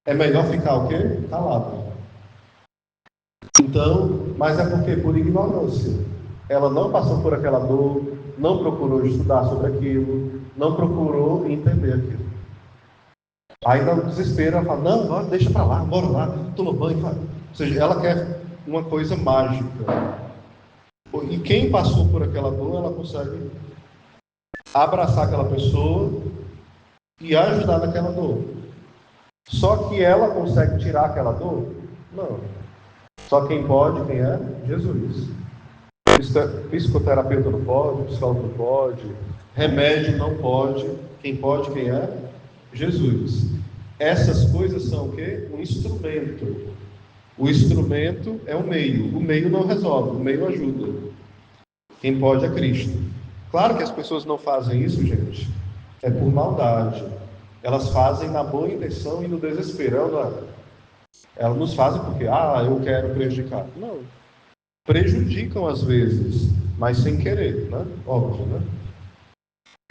Speaker 1: É melhor ficar o quê? Calado. Então, mas é porque por ignorância. Ela não passou por aquela dor, não procurou estudar sobre aquilo, não procurou entender aquilo. Aí no desespero ela fala, não, deixa para lá, bora lá, toma banho. Ou seja, ela quer uma coisa mágica. E quem passou por aquela dor, ela consegue abraçar aquela pessoa e ajudar naquela dor. Só que ela consegue tirar aquela dor? Não. Só quem pode, quem é? Jesus. Psicoterapeuta não pode, psicólogo não pode, remédio não pode. Quem pode, quem é? Jesus. Essas coisas são o quê? Um instrumento. O instrumento é o meio não resolve, o meio ajuda. Quem pode é Cristo. Claro que as pessoas não fazem isso, gente, é por maldade. Elas fazem na boa intenção e no desespero. Elas nos fazem porque, eu quero prejudicar. Não. Prejudicam às vezes, mas sem querer, né? Óbvio, né?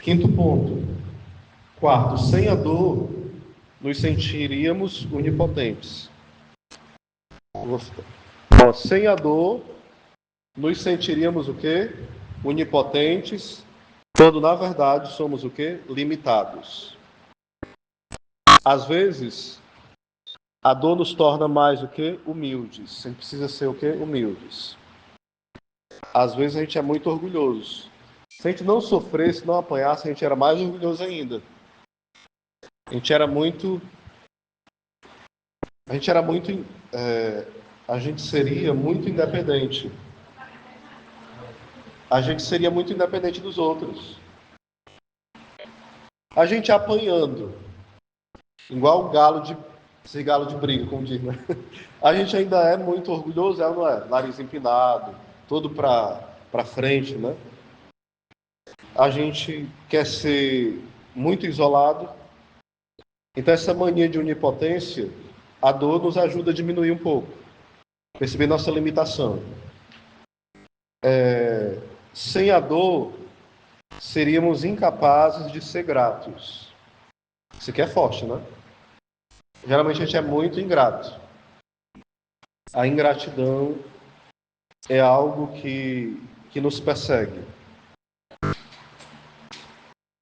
Speaker 1: Quinto ponto. Quarto, sem a dor, nos sentiríamos onipotentes. Sem a dor, nos sentiríamos o quê? Onipotentes, quando na verdade somos o quê? Limitados. Às vezes, a dor nos torna mais o quê? Humildes. A gente precisa ser o quê? Humildes. Às vezes a gente é muito orgulhoso. Se a gente não sofresse, não apanhasse, a gente era mais orgulhoso ainda. A gente seria muito independente. A gente seria muito independente dos outros. A gente apanhando, igual galo de briga, como diz, né? A gente ainda é muito orgulhoso, não é? Nariz empinado, todo para frente, né? A gente quer ser muito isolado. Então essa mania de onipotência, a dor nos ajuda a diminuir um pouco, perceber nossa limitação. Sem a dor, seríamos incapazes de ser gratos. Isso aqui é forte, né? Geralmente a gente é muito ingrato. A ingratidão é algo que nos persegue.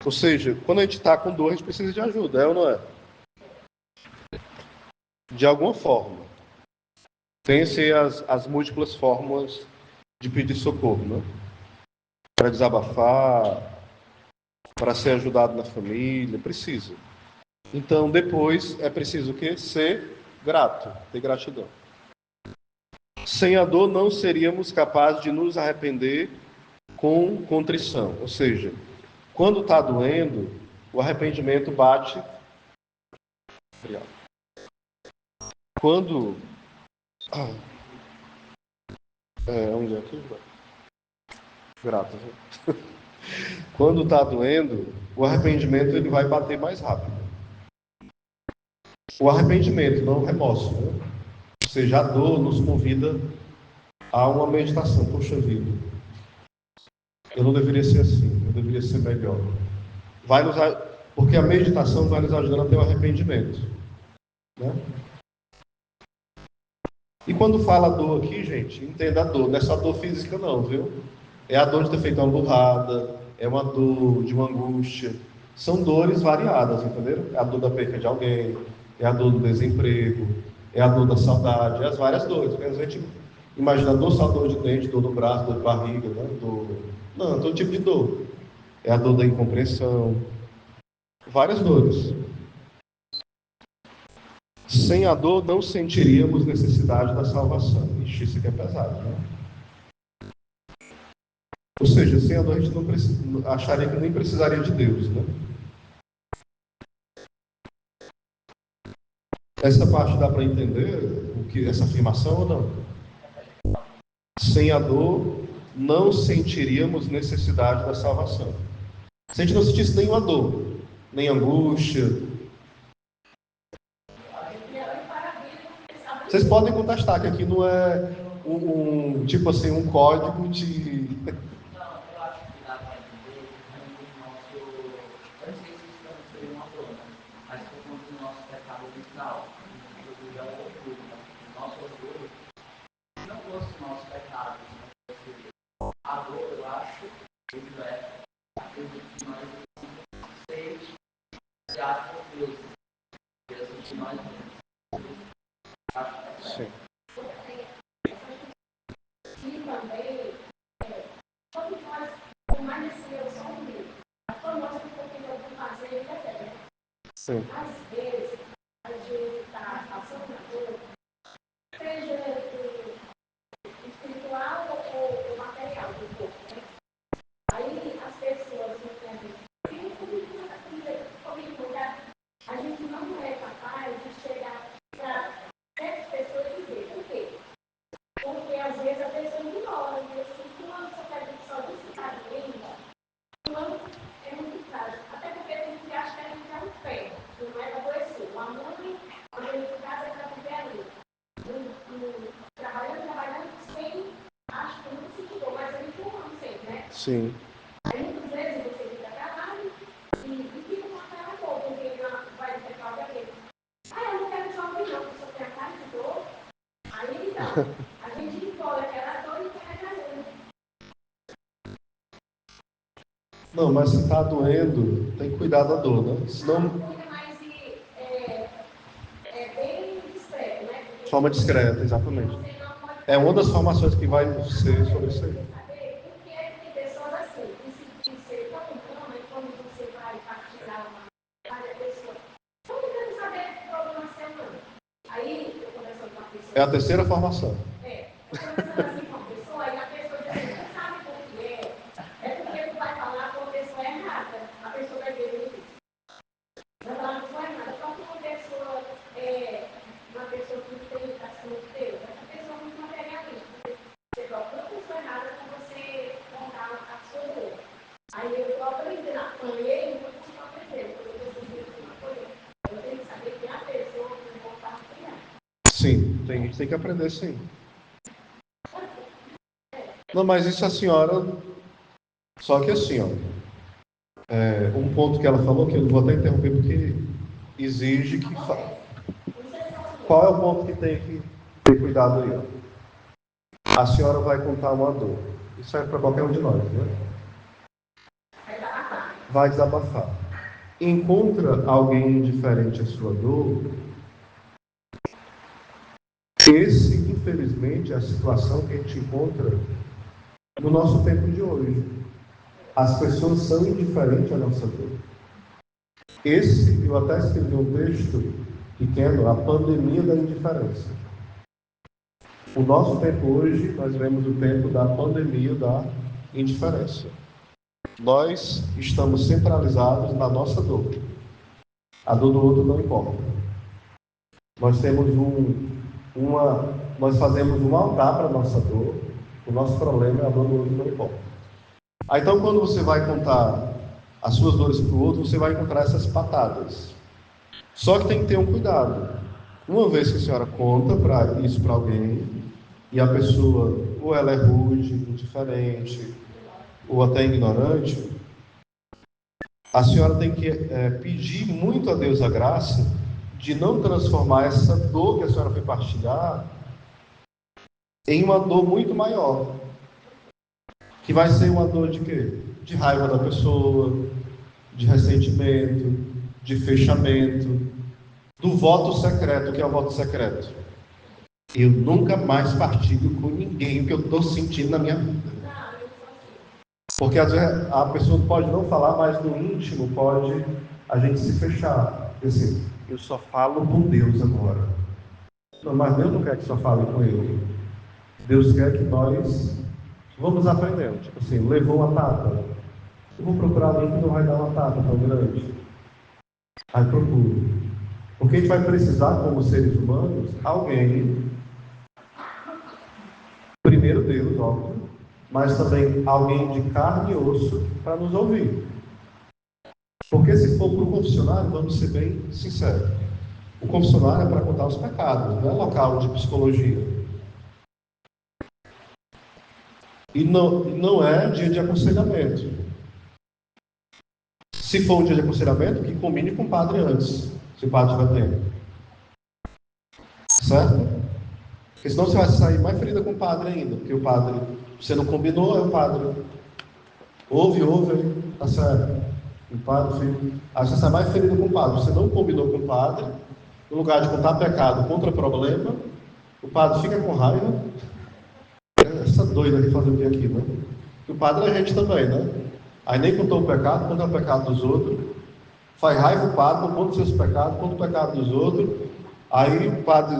Speaker 1: Ou seja, quando a gente está com dor, a gente precisa de ajuda, é ou não é? De alguma forma. Tem-se as múltiplas formas de pedir socorro, né? Para desabafar, para ser ajudado na família, precisa. Então, depois, é preciso o quê? Ser grato, ter gratidão. Sem a dor, não seríamos capazes de nos arrepender com contrição. Ou seja, quando está doendo, o arrependimento bate. Quando. Onde é aqui? Grato. Quando está doendo, o arrependimento ele vai bater mais rápido. O arrependimento, não o remorso. Né? Ou seja, a dor nos convida a uma meditação. Poxa vida, eu não deveria ser assim, eu deveria ser melhor. Porque a meditação vai nos ajudando a ter o arrependimento. Né? E quando fala dor aqui, gente, entenda a dor. Não é só dor física não, viu? É a dor de ter feito uma burrada, é uma dor de uma angústia. São dores variadas, entendeu? É a dor da perca de alguém, é a dor do desemprego, é a dor da saudade, é as várias dores. Porque a gente imagina dor, só dor de dente, dor no braço, dor de barriga, né? Não, todo tipo de dor. É a dor da incompreensão. Várias dores. Sem a dor, não sentiríamos necessidade da salvação. Ixi, isso aqui é pesado, né? Ou seja, sem a dor a gente não acharia que nem precisaria de Deus, né? Essa parte dá para entender essa afirmação ou não? Sem a dor, não sentiríamos necessidade da salvação. Se a gente não sentisse nenhuma dor, nem angústia. Vocês podem contestar que aqui não é tipo assim, um código de. Sim. Sim.
Speaker 3: Às vezes, a gente está passando na dor, seja espiritual ou material do corpo, né? Aí as pessoas entendem que comigo, a gente não é capaz de chegar para certas pessoas e dizer por quê? Porque às vezes a pessoa ignora, e assim, fulano só quer só desficar ainda, fulano é muito frágil. Até porque tem que achar que a gente é um ferro, não é adoecer. Uma mãe, quando ele de casa, é para viver ali. Trabalhando sem, acho que não se tirou, mas a gente não sempre, né?
Speaker 1: Sim.
Speaker 3: Aí muitas vezes você fica trabalho e fica com a cara boa, porque ele vai ter calma dele. Ah, eu não quero só ouvir, não, porque só tem a cara de dor. Aí então, a gente encolhe aquela dor e quer trazer.
Speaker 1: Não, mas se está doendo, tem que cuidar da dor, né? Senão.
Speaker 3: Mas é bem discreto, né?
Speaker 1: De forma discreta, exatamente. É uma das formações que vai ser sobre isso aí.
Speaker 3: Porque tem pessoas assim, que se ser tão humano, e quando você vai partilhar uma pessoa, não querendo saber o problema seu, não. Aí, eu conversando com uma pessoa.
Speaker 1: É a terceira formação.
Speaker 3: Conversando assim com uma pessoa, aí a pessoa diz assim, não sabe por que é porque tu vai falar com a pessoa errada. A pessoa vai ver isso. Vai falar com a pessoa errada. Só que uma pessoa que tem educação de Deus, essa pessoa é muito materialista. Você procura a pessoa errada para você contar a sua dor. Aí eu estou aprendendo a apanhei e não estou aprendendo, porque eu preciso de uma coisa. Eu tenho que saber que a pessoa que eu vou partilhar.
Speaker 1: Sim, a gente tem que aprender sim. Não, mas isso a senhora. Só que assim, ó. um ponto que ela falou, que eu vou até interromper porque exige que fale. Qual é o ponto que tem que ter cuidado aí? A senhora vai contar uma dor. Isso é para qualquer um de nós, né? Vai desabafar. Encontra alguém indiferente à sua dor. Esse, infelizmente, é a situação que a gente encontra no nosso tempo de hoje. As pessoas são indiferentes à nossa dor. Eu até escrevi um texto pequeno, a pandemia da indiferença. O nosso tempo hoje, nós vemos o tempo da pandemia da indiferença. Nós estamos centralizados na nossa dor. A dor do outro não importa. Nós temos nós fazemos um altar para a nossa dor. O nosso problema é a dor do outro não importa. Então, quando você vai contar as suas dores para o outro, você vai encontrar essas patadas. Só que tem que ter um cuidado. Uma vez que a senhora conta isso para alguém, e a pessoa, ou ela é rude, indiferente, ou até ignorante, a senhora tem que pedir muito a Deus a graça de não transformar essa dor que a senhora foi partilhar em uma dor muito maior. Que vai ser uma dor de quê? De raiva da pessoa, de ressentimento, de fechamento, do voto secreto. O que é o voto secreto? Eu nunca mais partilho com ninguém o que eu estou sentindo na minha vida. Porque às vezes a pessoa pode não falar, mas no íntimo pode a gente se fechar. Assim, eu só falo com Deus agora. Não, mas Deus não quer que só fale com Ele. Deus quer que nós vamos aprendendo. Tipo assim, levou uma tapa. Eu vou procurar alguém que não vai dar uma tapa tão grande. Aí procuro. Porque a gente vai precisar, como seres humanos, alguém, primeiro Deus, óbvio, mas também alguém de carne e osso para nos ouvir. Porque se for para o confessionário, vamos ser bem sinceros, o confessionário é para contar os pecados, não é local de psicologia. E não é dia de aconselhamento. Se for um dia de aconselhamento, que combine com o padre antes, se o padre tiver tempo. Certo? Porque senão você vai sair mais ferida com o padre ainda, porque o padre, você não combinou, é o padre. Ouve, tá certo. O padre, filho. Aí você sai mais ferido com o padre. Você não combinou com o padre, no lugar de contar pecado contra problema, o padre fica com raiva. Essa doida de fazer o que aqui, né? E o padre é a gente também, né? Aí nem contou o pecado, conta o pecado dos outros, faz raiva o padre, não conta os seus pecados, conta o pecado dos outros. Aí o padre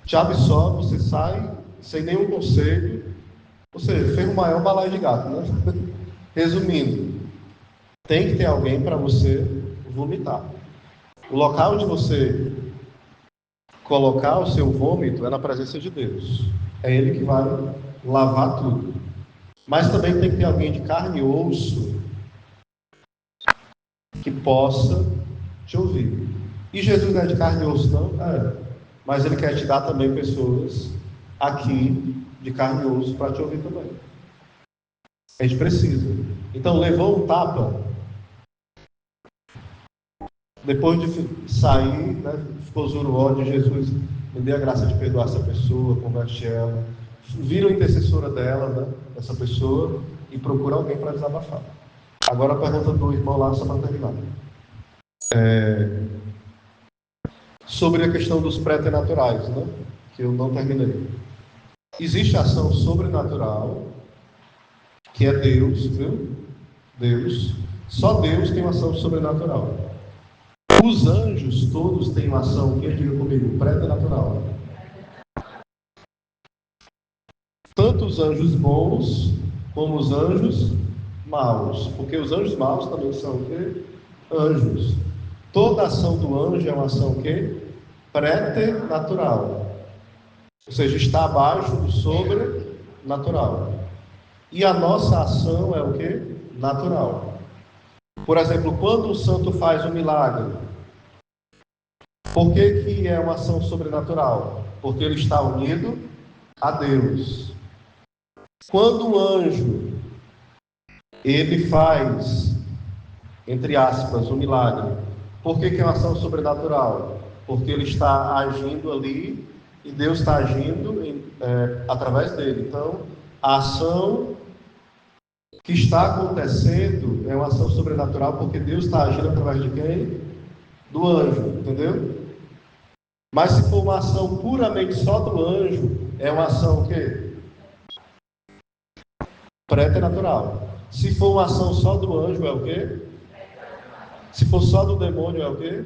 Speaker 1: te absorve, você sai sem nenhum conselho. Ou seja, fez o maior balaio de gato, né? Resumindo, tem que ter alguém para você vomitar. O local onde você colocar o seu vômito é na presença de Deus. É Ele que vai lavar tudo. Mas também tem que ter alguém de carne e osso que possa te ouvir. E Jesus não é de carne e osso, não? Mas Ele quer te dar também pessoas aqui de carne e osso para te ouvir também. A gente precisa. Então, levou um tapa. Depois de sair, né, ficou zuruó de Jesus, me dê a graça de perdoar essa pessoa, converte ela. Vira a intercessora dela, né, dessa pessoa, e procura alguém para desabafar. Agora a pergunta do irmão lá, só para terminar. Sobre a questão dos préternaturais, né, que eu não terminei. Existe ação sobrenatural, que é Deus, viu? Deus. Só Deus tem uma ação sobrenatural. Os anjos todos têm uma ação, quem diga comigo, préternatural. Tanto os anjos bons, como os anjos maus. Porque os anjos maus também são o quê? Anjos. Toda ação do anjo é uma ação o quê? Préternatural. Ou seja, está abaixo do sobrenatural. E a nossa ação é o quê? Natural. Por exemplo, quando o santo faz um milagre, por que é uma ação sobrenatural? Porque ele está unido a Deus. Quando o anjo, ele faz entre aspas, um milagre. Por que é uma ação sobrenatural? Porque ele está agindo ali e Deus está agindo através dele. Então, a ação que está acontecendo é uma ação sobrenatural porque Deus está agindo através de quem? Do anjo, entendeu? Mas se for uma ação puramente só do anjo, é uma ação o quê? Preternatural. Se for uma ação só do anjo, é o quê? Se for só do demônio, é o quê?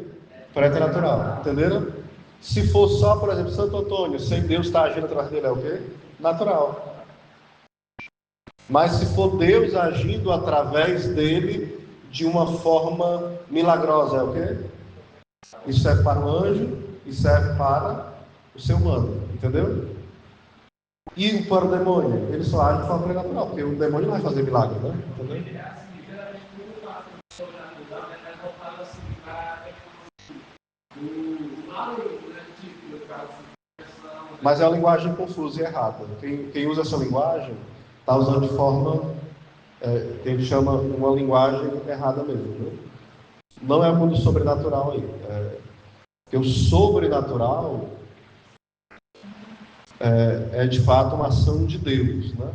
Speaker 1: Preternatural. Entenderam? Se for só, por exemplo, Santo Antônio, sem Deus estar agindo através dele, é o quê? Natural. Mas se for Deus agindo através dele de uma forma milagrosa, é o quê? Isso serve para o anjo e serve para o ser humano. Entendeu? E para o demônio, ele só age de forma sobrenatural, porque o demônio não vai fazer milagre, né? Entendeu? Mas é uma linguagem confusa e errada. Quem usa essa linguagem está usando de forma que a gente chama uma linguagem errada mesmo. Né? Não é o mundo sobrenatural aí. Porque o sobrenatural é de fato uma ação de Deus, né?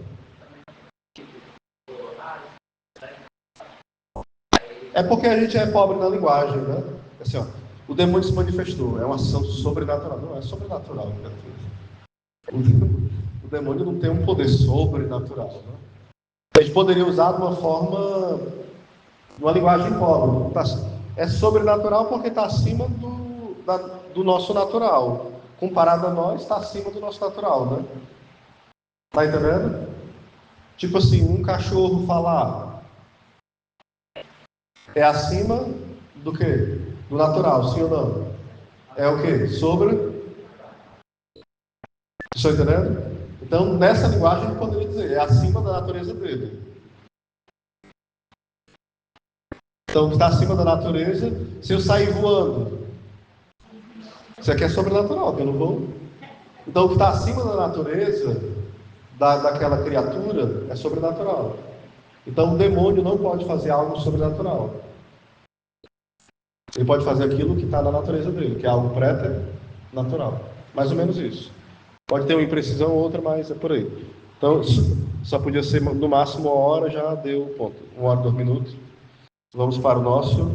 Speaker 1: É porque a gente é pobre na linguagem, né? Assim, ó, o demônio se manifestou, é uma ação sobrenatural. Não é sobrenatural, o demônio não tem um poder sobrenatural, né? A gente poderia usar de uma forma, de uma linguagem pobre. É sobrenatural porque está acima do nosso natural. Comparado a nós, está acima do nosso natural, né? Tá entendendo? Tipo assim, um cachorro falar é acima do quê? Do natural, sim ou não? É o quê? Estão entendendo? Então, nessa linguagem, a gente poderia dizer, é acima da natureza dele. Então, o que está acima da natureza, se eu sair voando, isso aqui é sobrenatural, que eu não vou. Então, o que está acima da natureza, daquela criatura, é sobrenatural. Então, o demônio não pode fazer algo sobrenatural. Ele pode fazer aquilo que está na natureza dele, que é algo preternatural. Mais ou menos isso. Pode ter uma imprecisão ou outra, mas é por aí. Então, só podia ser no máximo 1 hora, já deu ponto. 1 hora, 2 minutos. Vamos para o nosso